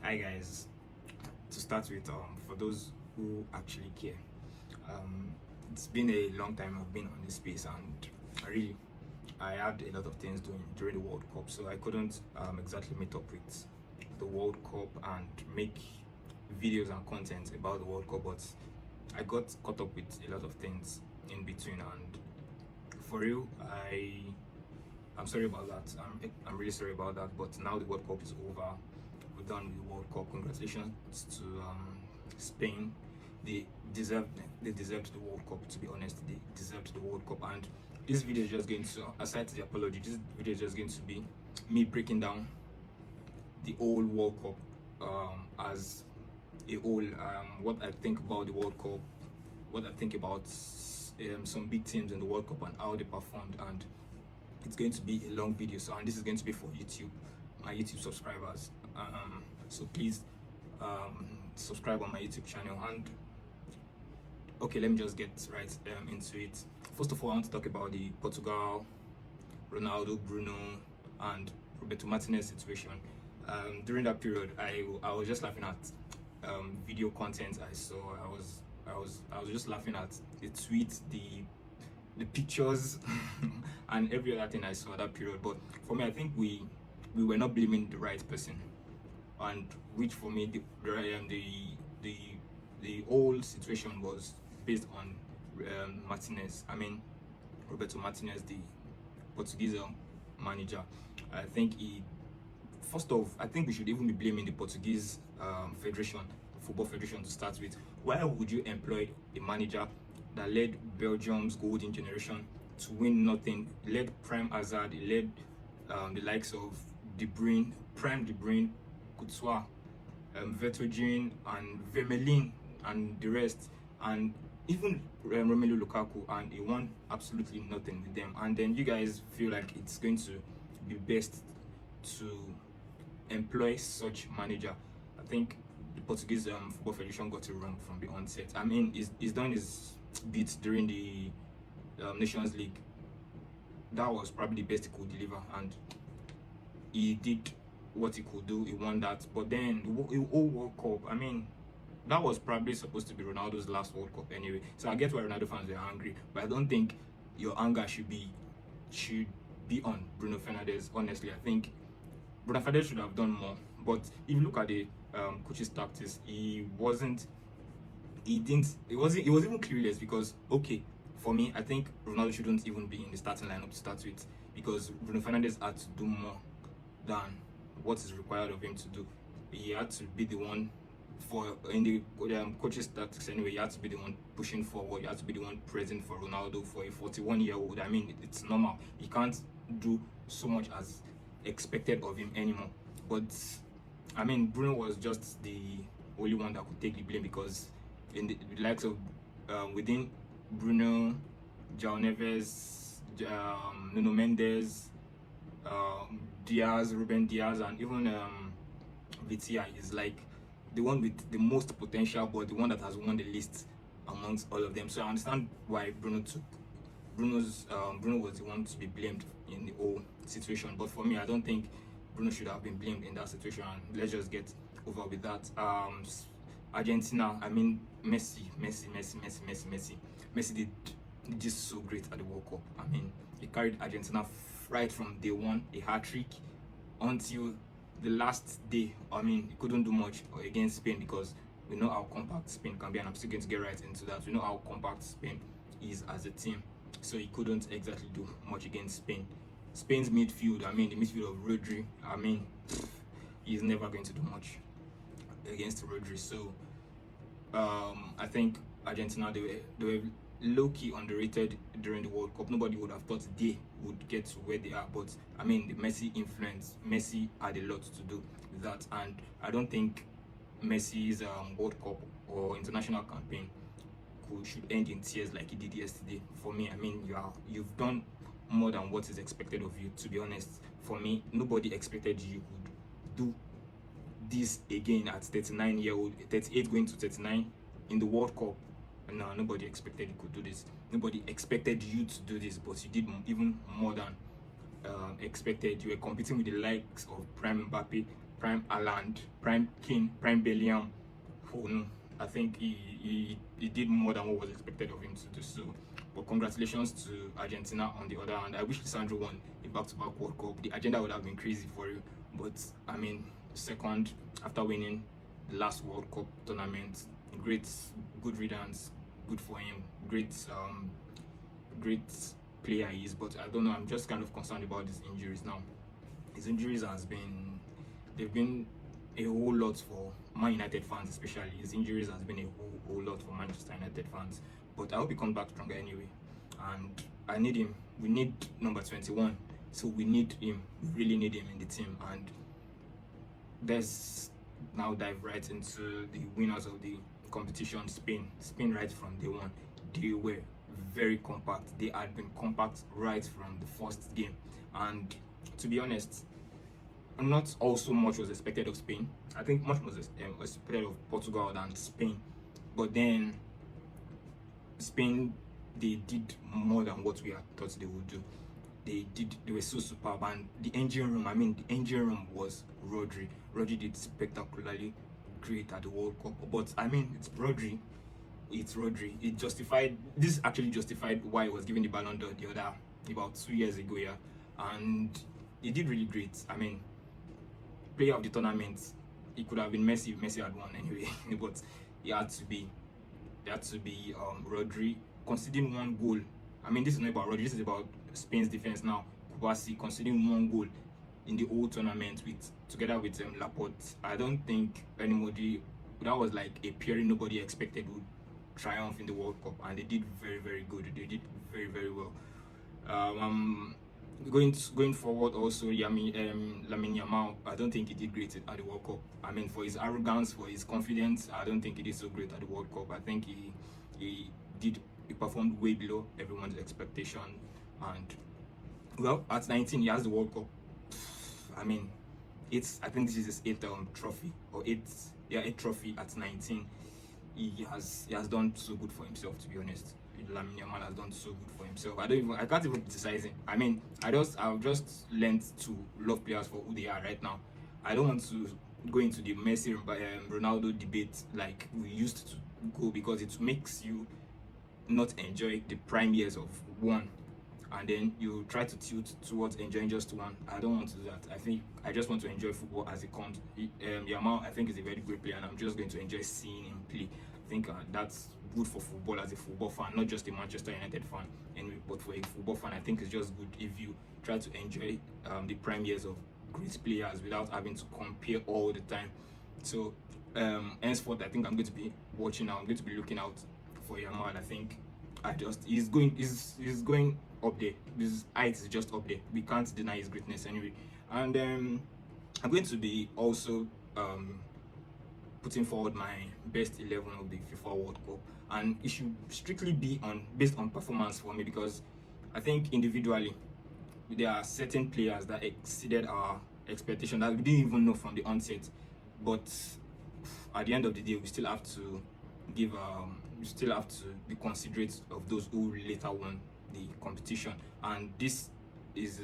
Hi guys. To start with, for those who actually care, it's been a long time I've been on this space, and I had a lot of things doing during the World Cup, so I couldn't exactly meet up with the World Cup and make videos and content about the World Cup. But I got caught up with a lot of things in between, and for real, I'm sorry about that. I'm really sorry about that. But now the World Cup is over. We're done with the World Cup. Congratulations to Spain. They deserved the World Cup. To be honest, they deserved the World Cup. And this video is just going to, aside the apology, this video is just going to be me breaking down the whole World Cup as a whole. What I think about the World Cup, what I think about some big teams in the World Cup and how they performed. And it's going to be a long video, so and this is going to be for YouTube, my YouTube subscribers. So please subscribe on my YouTube channel. And okay, let me just get right into it. First of all, I want to talk about the Portugal, Ronaldo, Bruno, and Roberto Martinez situation. During that period, I was just laughing at video content I saw. I was just laughing at the tweets, the pictures and every other thing I saw that period. But for me, I think we were not blaming the right person, and which for me the whole situation was based on Martinez. I mean, Roberto Martinez, the Portuguese manager. I think I think we should even be blaming the Portuguese football federation to start with. Why would you employ a manager that led Belgium's golden generation to win nothing? He led Prime Hazard, he led the likes of Prime De Bruyne, Courtois, Vertonghen, and Vermaelen, and the rest, and even Romelu Lukaku, and he won absolutely nothing with them. And then you guys feel like it's going to be best to employ such manager. I think the Portuguese football federation got it wrong from the onset. I mean, he's done his bit during the Nations League. That was probably the best he could deliver, and he did what he could do. He won that. But then the whole World Cup, I mean, that was probably supposed to be Ronaldo's last World Cup anyway. So I get why Ronaldo fans are angry, but I don't think your anger should be on Bruno Fernandes. Honestly, I think Bruno Fernandes should have done more. But if you look at the coach's tactics, he was even clueless. Because okay, for me, I think Ronaldo shouldn't even be in the starting lineup to start with, because Bruno Fernandes had to do more than what is required of him to do. He had to be the one in the coach's tactics anyway. He had to be the one pushing forward. He had to be the one present for Ronaldo. For a 41-year-old, I mean, it's normal. He can't do so much as expected of him anymore. But I mean, Bruno was just the only one that could take the blame, because in the likes of within Bruno, João Neves, Nuno Mendes, Ruben Diaz, and even Vitia is like the one with the most potential, but the one that has won the least amongst all of them. So I understand why Bruno was the one to be blamed in the whole situation. But for me, I don't think Bruno should have been blamed in that situation. And let's just get over with that. Argentina, I mean, Messi did just so great at the World Cup. I mean, he carried Argentina right from day one, a hat-trick, until the last day. I mean, he couldn't do much against Spain, because we know how compact Spain can be, and I'm still going to get right into that. We know how compact Spain is as a team, so he couldn't exactly do much against Spain. Spain's midfield, I mean, the midfield of Rodri, I mean, he's never going to do much against Rodri. So I think Argentina, they were low-key underrated during the World Cup. Nobody would have thought they would get to where they are. But I mean, the Messi had a lot to do with that, and I don't think Messi's World Cup or international campaign should end in tears like he did yesterday. For me, I mean, you've done more than what is expected of you. To be honest, for me, nobody expected you would do this again at 39-year-old, 38 going to 39 in the World Cup. No, nobody expected you could do this. Nobody expected you to do this, but you did even more than expected. You were competing with the likes of Prime Mbappe prime Haaland, prime Kane, prime Bellingham. Oh no, I think he did more than what was expected of him to do so. But congratulations to Argentina on the other hand. I wish Lisandro won a back-to-back World Cup. The agenda would have been crazy for you. But I mean, second after winning the last World Cup tournament, great, good riddance, good for him. Great player he is. But I don't know. I'm just kind of concerned about his injuries now. His injuries they've been a whole lot for Man United fans, especially. His injuries has been a whole lot for Manchester United fans. But I hope he comes back stronger anyway. And I need him. We need number 21. So we need him. We really need him in the team. And let's now dive right into the winners of the competition, Spain. Spain right from day one. They were very compact. They had been compact right from the first game. And to be honest, not also much was expected of Spain. I think much was expected of Portugal than Spain. But then Spain, they did more than what we had thought they would do. They were so superb. And the engine room was Rodri. Rodri did spectacularly great at the World Cup. But I mean, it's Rodri. This actually justified why he was given the Ballon d'Or the other about 2 years ago, yeah. And he did really great. I mean, player of the tournament, it could have been Messi if Messi had won anyway. But it had to be Rodri, conceding one goal. I mean, this is not about Rodri, this is about Spain's defense now. Kubasi conceding one goal in the whole tournament together with Laporte. I don't think anybody, that was like a pairing nobody expected would triumph in the World Cup, and they did very, very good. They did very, very well. Going forward also, Lamine Yamal, I don't think he did great at the World Cup. I mean, for his arrogance, for his confidence, I don't think he did so great at the World Cup. I think he performed way below everyone's expectation. And well, at 19 he has the World Cup. I mean, I think this is his eighth trophy, or eighth trophy at 19. He has done so good for himself, to be honest. Lamine Yamal has done so good for himself. I can't even criticize him. I mean, I've just learned to love players for who they are right now. I don't want to go into the Messi Ronaldo debate like we used to go, because it makes you not enjoy the prime years of one, and then you try to tilt towards enjoying just one. I don't want to do that. I think I just want to enjoy football as it comes. Yamal, I think, is a very great player, and I'm just going to enjoy seeing him play. I think that's good for football as a football fan, not just a Manchester United fan. Anyway, but for a football fan, I think it's just good if you try to enjoy the prime years of great players without having to compare all the time. So henceforth, I think I'm going to be watching now. I'm going to be looking out for Yamal. I think he's going up there. His height is just up there. We can't deny his greatness anyway. And I'm going to be also putting forward my best 11 of the FIFA World Cup, and it should strictly be based on performance for me, because I think individually there are certain players that exceeded our expectation that we didn't even know from the onset. But at the end of the day, we still have to be considerate of those who later won the competition. And this is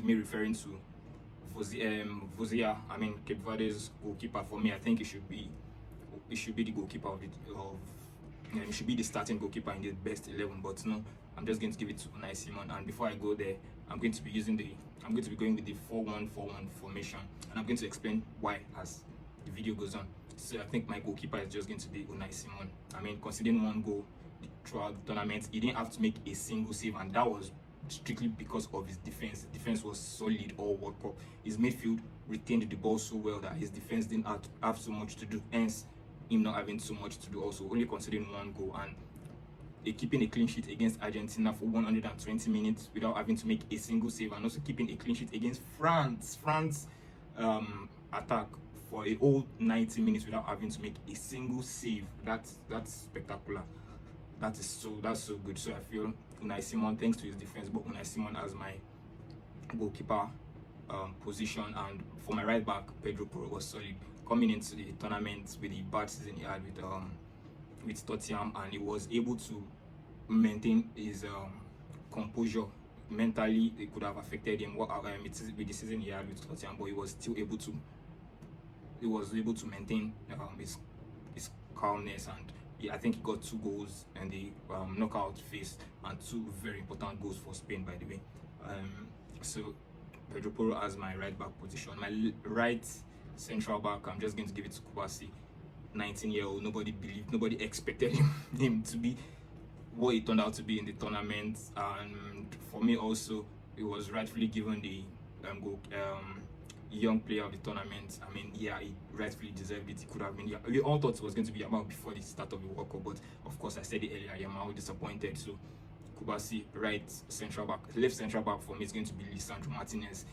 me referring to Vozia, I mean Cape Verde's goalkeeper. For me, I think it should be the goalkeeper it should be the starting goalkeeper in the best 11. But no, I'm just going to give it to Unai Simon. And before I go there, I'm going to be going with the 4-1-4-1 formation, and I'm going to explain why as the video goes on. So I think my goalkeeper is just going to be Unai Simon. I mean, considering one goal throughout the tournament, he didn't have to make a single save, and that was strictly because of his defense. The defense was solid all World Cup. His midfield retained the ball so well that his defense didn't have so much to do, hence him not having so much to do, also only considering one goal, and keeping a clean sheet against Argentina for 120 minutes without having to make a single save, and also keeping a clean sheet against France attack for a whole 90 minutes without having to make a single save. That's spectacular. That's so good. So I feel Unai Simon, thanks to his defense, but Unai Simon as my goalkeeper position. And for my right back, Pedro Porro was solid coming into the tournament with the bad season he had with Tottenham, and he was able to maintain his composure. Mentally, it could have affected him with the season he had with Tottenham, but he was still able to he was able to maintain his calmness, and I think he got 2 goals in the knockout phase, and 2 very important goals for Spain, by the way. So Pedro Porro as my right back position. My right central back, I'm just going to give it to Kubasi. 19-year-old, nobody expected him to be what he turned out to be in the tournament, and for me also, he was rightfully given the young player of the tournament. I mean, yeah, he rightfully deserved it. He could have been. Yeah, we all thought it was going to be Yamal before the start of the World Cup, but of course, I said it earlier, Yamal disappointed. So Kubasi, right central back, left central back for me is going to be Lisandro Martinez.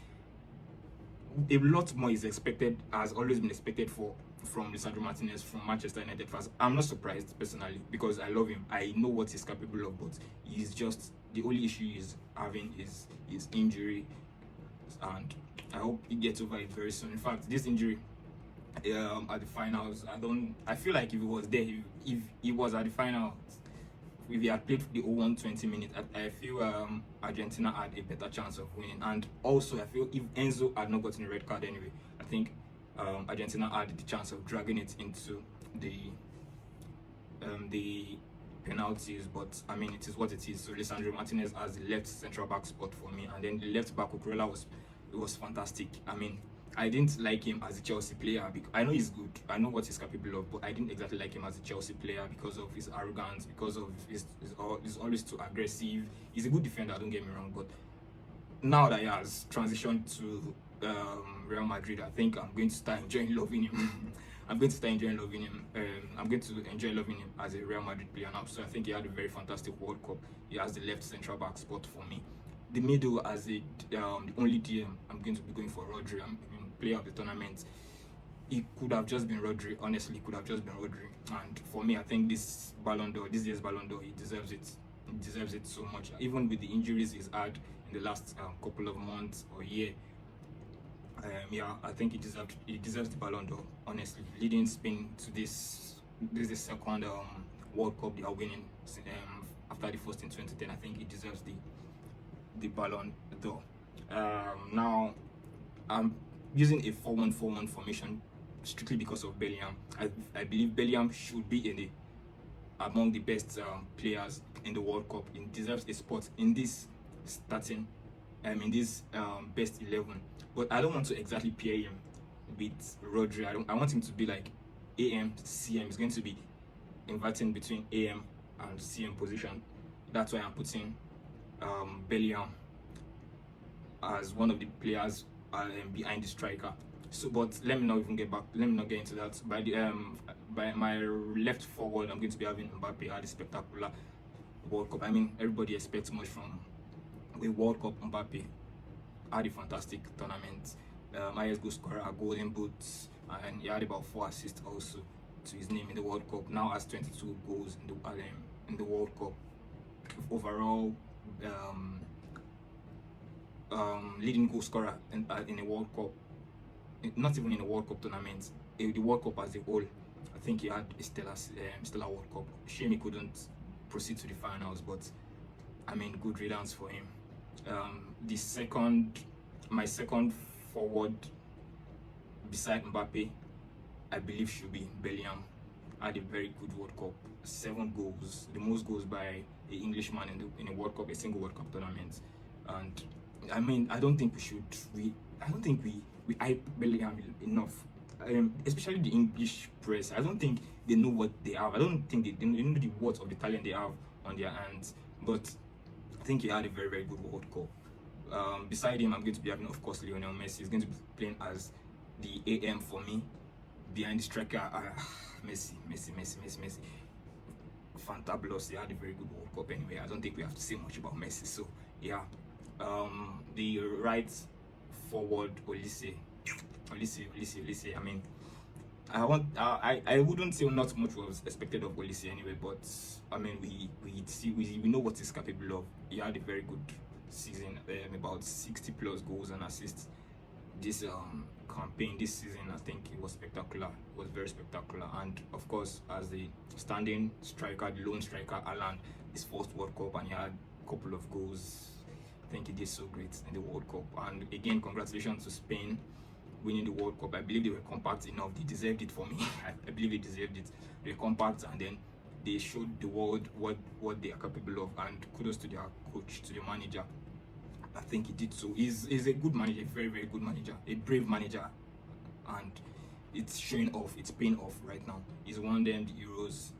A lot more is expected, has always been expected from Lisandro Martinez from Manchester United fans. I'm not surprised personally because I love him. I know what he's capable of, but he's just, the only issue he's having is his injury, and I hope he gets over it very soon. In fact, this injury at the finals, I feel like if he was there, if he was at the finals, if he had played the 120 minutes, I feel Argentina had a better chance of winning. And also, I feel if Enzo had not gotten a red card anyway, I think Argentina had the chance of dragging it into the penalties. But I mean, it is what it is. So Lisandro Martinez as the left central back spot for me, and then the left back Cucurella was fantastic. I mean, I didn't like him as a Chelsea player because I know he's good, I know what he's capable of, but I didn't exactly like him as a Chelsea player because of his arrogance, because of he's always too aggressive. He's a good defender, don't get me wrong, but now that he has transitioned to Real Madrid, I think I'm going to start enjoying loving him. I'm going to enjoy loving him as a Real Madrid player now. So I think he had a very fantastic World Cup. He has the left central back spot for me. The middle, as the only DM, I'm going to be going for Rodri. I'm player of the tournament. It could have just been Rodri. Honestly, it could have just been Rodri. And for me, I think this year's Ballon d'Or, he deserves it. He deserves it so much. Even with the injuries he's had in the last couple of months or year, yeah, I think he deserves the Ballon d'Or. Honestly, leading Spain to this is the second World Cup they are winning after the first in 2010. I think he deserves the Ballon d'Or. Now, I'm using a 4-1-4-1 formation strictly because of Bellingham. I believe Bellingham should be among the best players in the World Cup. He deserves a spot in this starting, in this best 11. But I don't want to exactly pair him with Rodri. I want him to be like AM, CM. He's going to be inverting between AM and CM position. That's why I'm putting Bellingham as one of the players behind the striker. So, but let me not get into that. By my left forward, I'm going to be having Mbappe had a spectacular World Cup. I mean, everybody expects much from a World Cup. Mbappe had a fantastic tournament. Highest goal scorer, golden boots, and he had about 4 assists also to his name in the World Cup. Now has 22 goals in the World Cup. Overall, leading goal scorer in a World Cup, not even in a World Cup tournament, the World Cup as a whole. I think he had a stellar World Cup. Shame he couldn't proceed to the finals, but I mean, good riddance for him. My second forward beside Mbappe, I believe should be Bellingham. Had a very good World Cup, 7 goals, the most goals by an Englishman in a World Cup, a single World Cup tournament. And I mean, I don't think we hype Bellingham enough. Especially the English press. I don't think they know what they have. I don't think they know the worth of the talent they have on their hands. But I think he had a very, very good World Cup. Beside him, I'm going to be having, of course, Lionel Messi. He's going to be playing as the AM for me. Behind the striker, Messi. Fantabulous. He had a very good World Cup anyway. I don't think we have to say much about Messi. So, yeah. The right forward, Olise. I mean, I wouldn't say not much was expected of Olise anyway, but I mean, we know what he's capable of. He had a very good season, about 60 plus goals and assists this campaign, this season. I think it was spectacular. It was very spectacular. And of course, as the standing striker, the lone striker, Alan, his first World Cup, and he had a couple of goals. I think he did so great in the World Cup. And again, congratulations to Spain winning the World Cup. I believe they were compact enough. They deserved it for me. I believe they deserved it. They were compact, and then they showed the world what they are capable of. And kudos to their coach, to the manager. I think he did so. He's a good manager, a very, very good manager, a brave manager, and it's showing off. It's paying off right now. He's won them the Euros.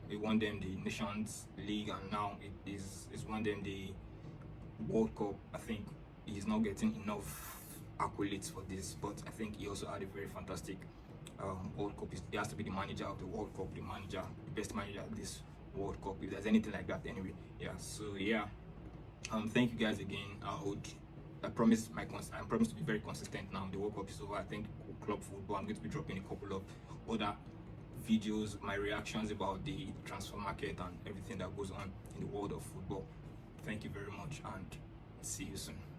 He won them the Nations League, and now he's won them the World Cup. I think he's not getting enough accolades for this, but I think he also had a very fantastic World Cup. He has to be the manager of the World Cup, the best manager of this World Cup, if there's anything like that. Anyway, yeah. So yeah, thank you guys again. I promise to be very consistent now. The World Cup is over. I think club football, I'm going to be dropping a couple of other videos, my reactions about the transfer market and everything that goes on in the world of football. Thank you very much, and see you soon.